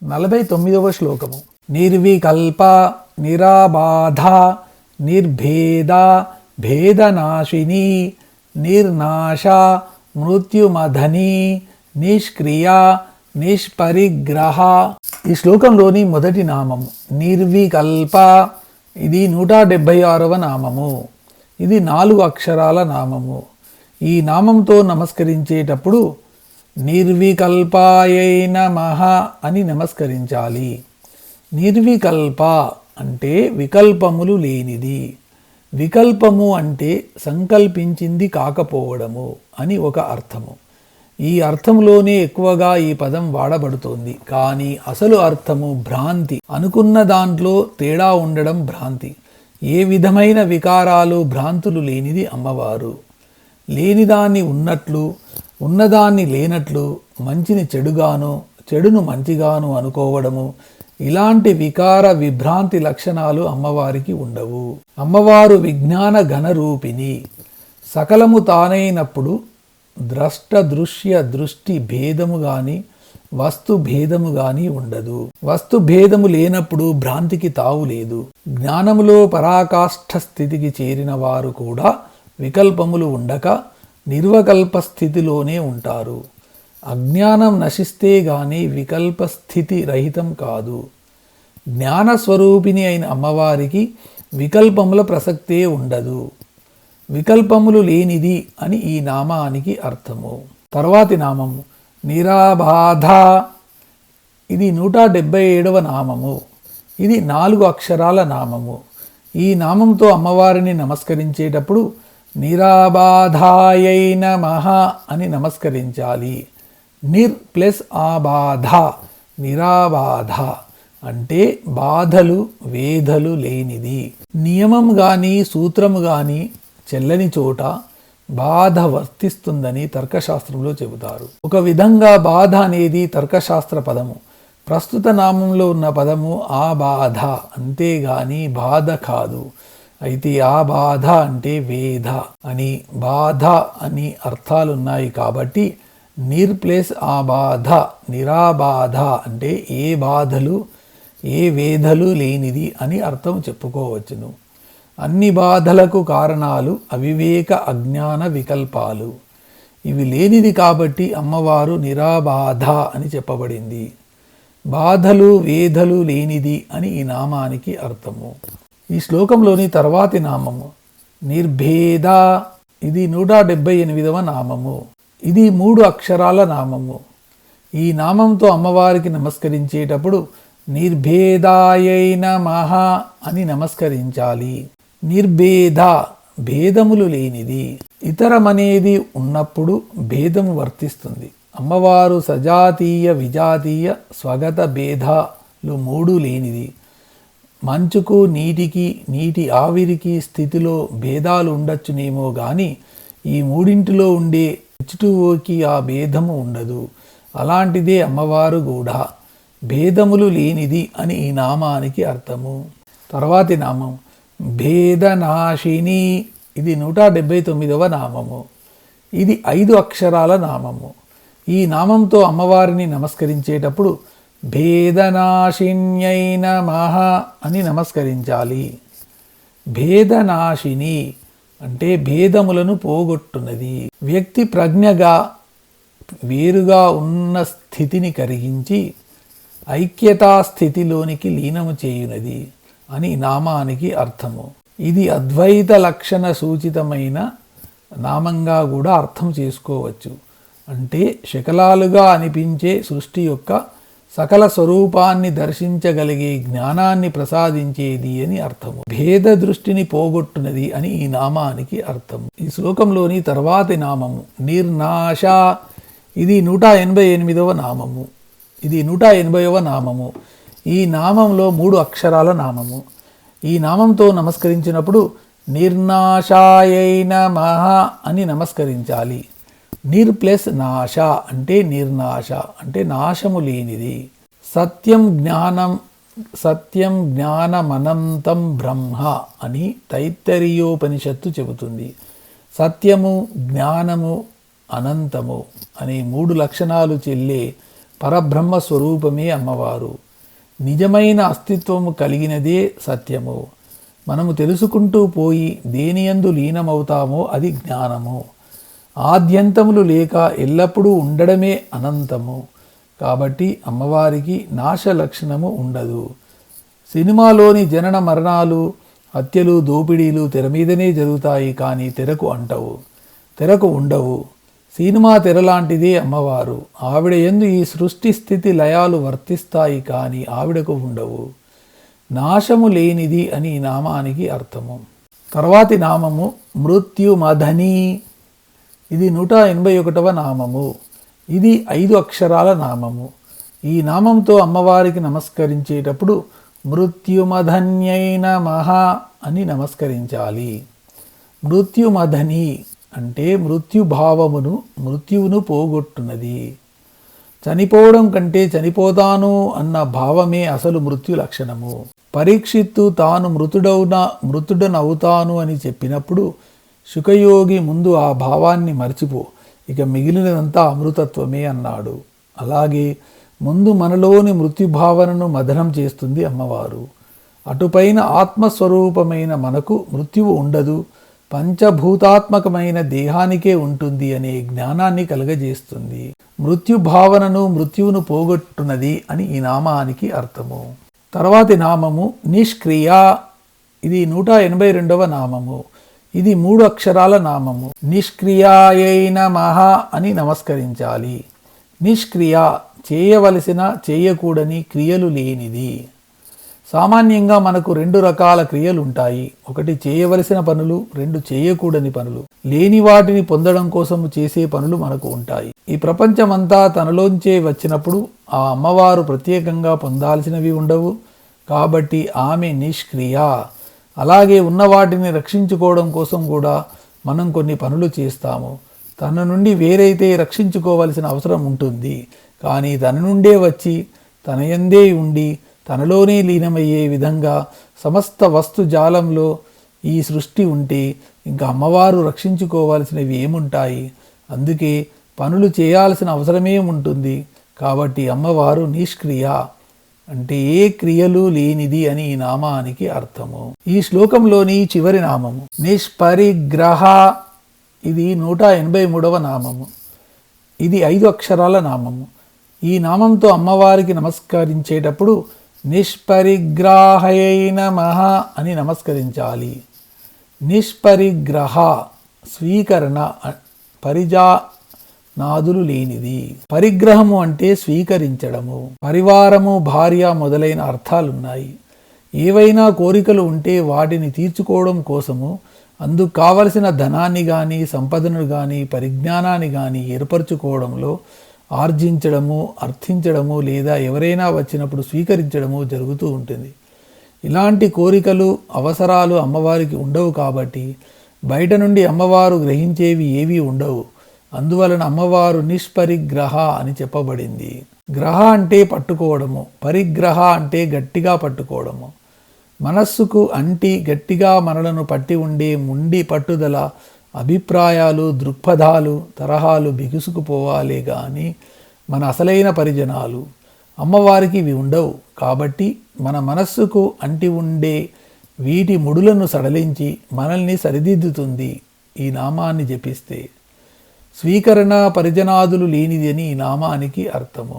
49వ శ్లోకము. నిర్వికల్ప నిరాబాధ నిర్భేద భేదనాశిని నిర్నాశ మృత్యుమధని నిష్క్రియ నిష్పరిగ్రహ. ఈ శ్లోకంలోని మొదటి నామము నిర్వికల్ప. ఇది 176వ నామము. ఇది 4 అక్షరాల నామము. ఈ నామంతో నమస్కరించేటప్పుడు నిర్వికల్పాయై నమః అని నమస్కరించాలి. నిర్వికల్ప అంటే వికల్పములు లేనిది. వికల్పము అంటే సంకల్పించింది కాకపోవడము అని ఒక అర్థము. ఈ అర్థంలోనే ఎక్కువగా ఈ పదం వాడబడుతోంది. కానీ అసలు అర్థము భ్రాంతి. అనుకున్న దాంట్లో తేడా ఉండడం భ్రాంతి. ఏ విధమైన వికారాలు భ్రాంతులు లేనిది అమ్మవారు. లేనిదాన్ని ఉన్నట్లు, ఉన్నదాన్ని లేనట్లు, మంచిని చెడుగాను, చెడును మంచిగాను అనుకోవడము, ఇలాంటి వికార విభ్రాంతి లక్షణాలు అమ్మవారికి ఉండవు. అమ్మవారు విజ్ఞాన ఘనరూపిణి. సకలము తానైనప్పుడు ద్రష్ట దృశ్య దృష్టి భేదము గాని వస్తు భేదము గాని ఉండదు. వస్తు భేదము లేనప్పుడు భ్రాంతికి తావు లేదు. జ్ఞానములో పరాకాష్ఠ స్థితికి చేరిన వారు కూడా వికల్పములు ఉండక నిర్వకల్ప స్థితిలోనే ఉంటారు. అజ్ఞానం నశిస్తే గాని వికల్ప స్థితి రహితం కాదు. జ్ఞానస్వరూపిణి అయిన అమ్మవారికి వికల్పముల ప్రసక్తే ఉండదు. వికల్పములు లేనిది అని ఈ నామానికి అర్థము. తర్వాతి నామము నిరాబాధ. ఇది 177వ నామము. ఇది 4 అక్షరాల నామము. ఈ నామంతో అమ్మవారిని నమస్కరించేటప్పుడు నిరాబాధాయై నమః అని నమస్కరించాలి. నిర్ ప్లస్ ఆబాధ, నిరాబాధ అంటే బాధలు వేధలు లేనిది. నియమం గాని సూత్రము గాని చెల్లని చోట బాధ వర్తిస్తుందని తర్కశాస్త్రంలో చెబుతారు. ఒక విధంగా బాధ అనేది తర్కశాస్త్ర పదము. ప్రస్తుత నామంలో ఉన్న పదము ఆ బాధ, అంతేగాని బాధ కాదు. అయితే ఆ బాధ అంటే వేధ అని, బాధ అని అర్థాలున్నాయి. కాబట్టి నిర్ ప్లస్ ఆ బాధ, నిరాబాధ అంటే ఏ బాధలు ఏ వేధలు లేనిది అని అర్థం చెప్పుకోవచ్చును. అన్ని బాధలకు కారణాలు అవివేక అజ్ఞాన వికల్పాలు. ఇవి లేనిది కాబట్టి అమ్మవారు నిరాబాధ అని చెప్పబడింది. బాధలు వేధలు లేనిది అని ఈ నామానికి అర్థము. ఈ శ్లోకంలోని తర్వాతి నామము నిర్భేద. ఇది 178వ నామము. ఇది 3 అక్షరాల నామము. ఈ నామంతో అమ్మవారికి నమస్కరించేటప్పుడు నిర్భేదాయై నమః అని నమస్కరించాలి. నిర్భేద భేదములు లేనిది. ఇతరమనేది ఉన్నప్పుడు భేదము వర్తిస్తుంది. అమ్మవారు సజాతీయ విజాతీయ స్వగత భేదాలు 3 లేనిది. మంచుకు నీటికి నీటి ఆవిరికి స్థితిలో భేదాలు ఉండొచ్చునేమో గాని ఈ మూడింటిలో ఉండే H2Oకి ఆ భేదము ఉండదు. అలాంటిదే అమ్మవారు కూడా భేదములు లేనిది అని ఈ నామానికి అర్థము. తర్వాతి నామం భేదనాశిని. ఇది 179వ నామము. ఇది 5 అక్షరాల నామము. ఈ నామంతో అమ్మవారిని నమస్కరించేటప్పుడు భేదనాశిన్యై నమః అని నమస్కరించాలి. భేదనాశిని అంటే భేదములను పోగొట్టున్నది. వ్యక్తి ప్రజ్ఞగా వేరుగా ఉన్న స్థితిని కరిగించి ఐక్యతా స్థితిలోనికి లీనము చేయునది అని నామానికి అర్థము. ఇది అద్వైత లక్షణ సూచితమైన నామంగా కూడా అర్థం చేసుకోవచ్చు. అంటే శకలాలుగా అనిపించే సృష్టి యొక్క సకల స్వరూపాన్ని దర్శించగలిగే జ్ఞానాన్ని ప్రసాదించేది అని అర్థము. భేద దృష్టిని పోగొట్టునది అని ఈ నామానికి అర్థము. ఈ శ్లోకంలోని తర్వాతి నామము నిర్నాశ. ఇది 188వ నామము. ఇది 180వ నామము. ఈ నామంలో 3 అక్షరాల నామము. ఈ నామంతో నమస్కరించినప్పుడు నిర్నాశాయై నమః అని నమస్కరించాలి. నిర్ ప్లస్ నాశ అంటే నిర్నాశ అంటే నాశము లేనిది. సత్యం జ్ఞానమనంతం బ్రహ్మ అని తైత్తరీయోపనిషత్తు చెబుతుంది. సత్యము జ్ఞానము అనంతము అనే 3 లక్షణాలు చెల్లే పరబ్రహ్మ స్వరూపమే అమ్మవారు. నిజమైన అస్తిత్వము కలిగినదే సత్యము. మనము తెలుసుకుంటూ పోయి దేనియందు లీనమవుతామో అది జ్ఞానము. ఆద్యంతములు లేక ఎల్లప్పుడూ ఉండడమే అనంతము. కాబట్టి అమ్మవారికి నాశ లక్షణము ఉండదు. సినిమాలోని జనన మరణాలు, హత్యలు, దోపిడీలు తెర మీదనే జరుగుతాయి, కానీ తెరకు ఉండవు. సినిమా తెరలాంటిదే అమ్మవారు. ఆవిడ యందు ఈ సృష్టి స్థితి లయాలు వర్తిస్తాయి, కానీ ఆవిడకు ఉండవు. నాశము లేనిది అని ఈ నామానికి అర్థము. తర్వాతి నామము మృత్యుమధని. ఇది 181వ నామము. ఇది 5 అక్షరాల నామము. ఈ నామంతో అమ్మవారికి నమస్కరించేటప్పుడు మృత్యుమధన్యై నమః అని నమస్కరించాలి. మృత్యుమధని అంటే మృత్యుభావమును, మృత్యువును పోగొట్టున్నది. చనిపోవడం కంటే చనిపోతాను అన్న భావమే అసలు మృత్యు లక్షణము. పరీక్షిత్తు తాను మృతుడనవుతాను అని చెప్పినప్పుడు శుకయోగి ముందు ఆ భావాన్ని మర్చిపో, ఇక మిగిలినదంతా అమృతత్వమే అన్నాడు. అలాగే ముందు మనలోని మృత్యుభావనను మదనం చేస్తుంది అమ్మవారు. అటుపైన ఆత్మస్వరూపమైన మనకు మృత్యువు ఉండదు, పంచభూతాత్మకమైన దేహానికే ఉంటుంది అనే జ్ఞానాన్ని కలుగజేస్తుంది. మృత్యుభావనను, మృత్యువును పోగొట్టున్నది అని ఈ నామానికి అర్థము. తర్వాతి నామము నిష్క్రియ. ఇది 182వ నామము. ఇది 3 అక్షరాల నామము. నిష్క్రియాయై నమః అని నమస్కరించాలి. నిష్క్రియ చేయవలసిన, చేయకూడని క్రియలు లేనిది. సామాన్యంగా మనకు 2 రకాల క్రియలు ఉంటాయి. ఒకటి చేయవలసిన పనులు, 2 చేయకూడని పనులు. లేని వాటిని పొందడం కోసం చేసే పనులు మనకు ఉంటాయి. ఈ ప్రపంచమంతా తనలోంచే వచ్చినప్పుడు ఆ అమ్మవారు ప్రత్యేకంగా పొందాల్సినవి ఉండవు. కాబట్టి ఆమె నిష్క్రియ. అలాగే ఉన్న వాటిని రక్షించుకోవడం కోసం కూడా మనం కొన్ని పనులు చేస్తాము. తన నుండి వేరైతే రక్షించుకోవలసిన అవసరం ఉంటుంది. కానీ తన నుండే వచ్చి తన యందే ఉండి తనలోనే లీనమయ్యే విధంగా సమస్త వస్తు జాలంలో ఈ సృష్టి ఉంటే ఇంకా అమ్మవారు రక్షించుకోవాల్సినవి ఏముంటాయి? అందుకే పనులు చేయాల్సిన అవసరమే ఉంటుంది. కాబట్టి అమ్మవారు నిష్క్రియ అంటే ఏ క్రియలు లేనిది అని ఈ నామానికి అర్థము. ఈ శ్లోకంలోని చివరి నామము నిష్పరిగ్రహ. ఇది 183వ నామము. ఇది 5 అక్షరాల నామము. ఈ నామంతో అమ్మవారికి నమస్కరించేటప్పుడు నిష్పరిగ్రాహయై నమః అని నమస్కరించాలి. నిష్పరిగ్రహ స్వీకరణ, పరిజానాదులు లేనిది. పరిగ్రహము అంటే స్వీకరించడము. పరివారము, భార్య మొదలైన అర్థాలున్నాయి. ఏవైనా కోరికలు ఉంటే వాటిని తీర్చుకోవడం కోసము అందుకు కావలసిన ధనాన్ని కానీ, సంపదను కానీ, పరిజ్ఞానాన్ని కానీ ఏర్పరచుకోవడంలో ఆర్జించడము, అర్థించడము లేదా ఎవరైనా వచ్చినప్పుడు స్వీకరించడము జరుగుతూ ఉంటుంది. ఇలాంటి కోరికలు, అవసరాలు అమ్మవారికి ఉండవు. కాబట్టి బయట నుండి అమ్మవారు గ్రహించేవి ఏవీ ఉండవు. అందువలన అమ్మవారు నిష్పరిగ్రహ అని చెప్పబడింది. గ్రహ అంటే పట్టుకోవడము, పరిగ్రహ అంటే గట్టిగా పట్టుకోవడము. మనస్సుకు అంటి గట్టిగా మనలను పట్టి ఉండే ముండి పట్టుదల, అభిప్రాయాలు, దృక్పథాలు, తరహాలు బిగుసుకుపోవాలే కానీ మన అసలైన పరిజనాలు. అమ్మవారికి ఇవి ఉండవు. కాబట్టి మన మనస్సుకు అంటి ఉండే వీటి ముడులను సడలించి మనల్ని సరిదిద్దుతుంది ఈ నామాన్ని జపిస్తే. స్వీకరణ, పరిజనాదులు లేనిది అని ఈ నామానికి అర్థము.